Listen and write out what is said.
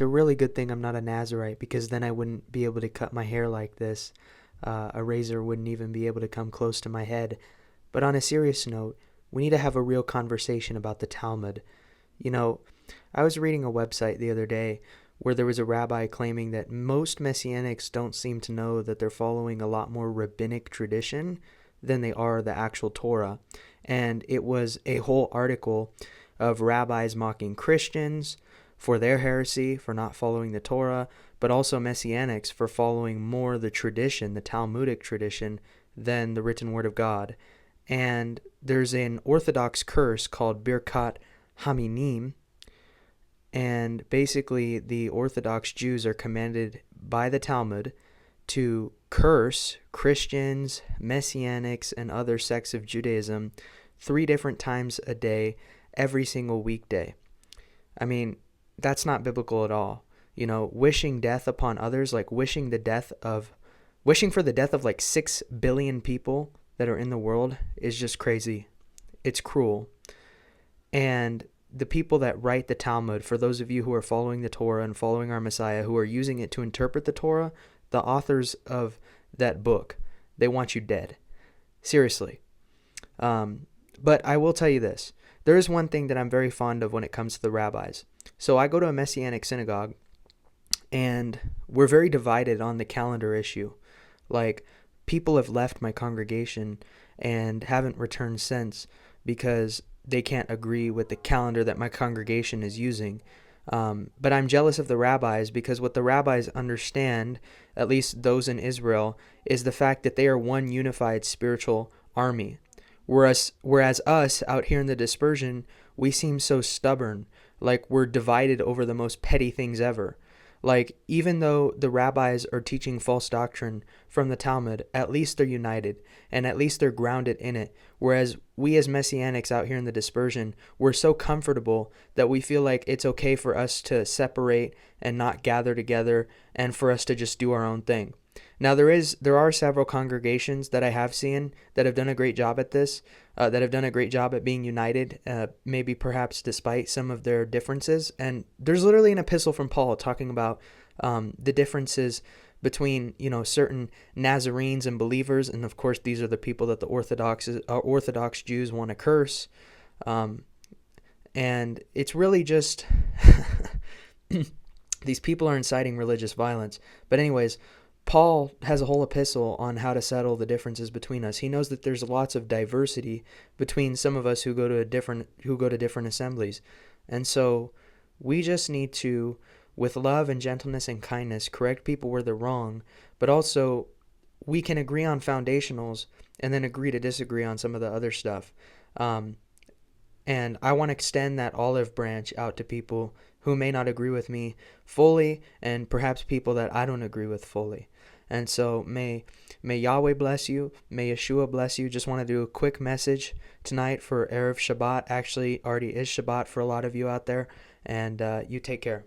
a really good thing I'm not a Nazarite, because then I wouldn't be able to cut my hair like this. A razor wouldn't even be able to come close to my head. But on a serious note, we need to have a real conversation about the Talmud. You know, I was reading a website the other day where there was a rabbi claiming that most Messianics don't seem to know that they're following a lot more rabbinic tradition than they are the actual Torah. And it was a whole article of rabbis mocking Christians for their heresy, for not following the Torah, but also Messianics for following more the tradition, the Talmudic tradition, than the written word of God. And there's an Orthodox curse called Birkat Haminim, and basically the Orthodox Jews are commanded by the Talmud to curse Christians, Messianics, and other sects of Judaism 3 different times a day, every single weekday. I mean, that's not biblical at all. You know, wishing death upon others, like wishing for the death of like 6 billion people that are in the world, is just crazy. It's cruel. And the people that write the Talmud, for those of you who are following the Torah and following our Messiah, who are using it to interpret the Torah, the authors of that book, they want you dead. Seriously. But I will tell you this. There is one thing that I'm very fond of when it comes to the rabbis. So I go to a Messianic synagogue, and we're very divided on the calendar issue. Like, people have left my congregation and haven't returned since because they can't agree with the calendar that my congregation is using. But I'm jealous of the rabbis, because what the rabbis understand, at least those in Israel, is the fact that they are one unified spiritual army. Whereas us out here in the dispersion, we seem so stubborn, like we're divided over the most petty things ever. Like, even though the rabbis are teaching false doctrine from the Talmud, at least they're united, and at least they're grounded in it. Whereas we as Messianics out here in the dispersion, we're so comfortable that we feel like it's okay for us to separate and not gather together, and for us to just do our own thing. Now, there are several congregations that I have seen that have done a great job at this, that have done a great job at being united, maybe perhaps despite some of their differences. And there's literally an epistle from Paul talking about the differences between, certain Nazarenes and believers. And of course, these are the people that the Orthodox Jews want to curse. And it's really just these people are inciting religious violence. But anyways, Paul has a whole epistle on how to settle the differences between us. He knows that there's lots of diversity between some of us who go to different assemblies. And so we just need to, with love and gentleness and kindness, correct people where they're wrong, but also we can agree on foundationals and then agree to disagree on some of the other stuff. And I want to extend that olive branch out to people who may not agree with me fully, and perhaps people that I don't agree with fully. And so may Yahweh bless you. May Yeshua bless you. Just want to do a quick message tonight for Erev Shabbat. Actually, already is Shabbat for a lot of you out there. And you take care.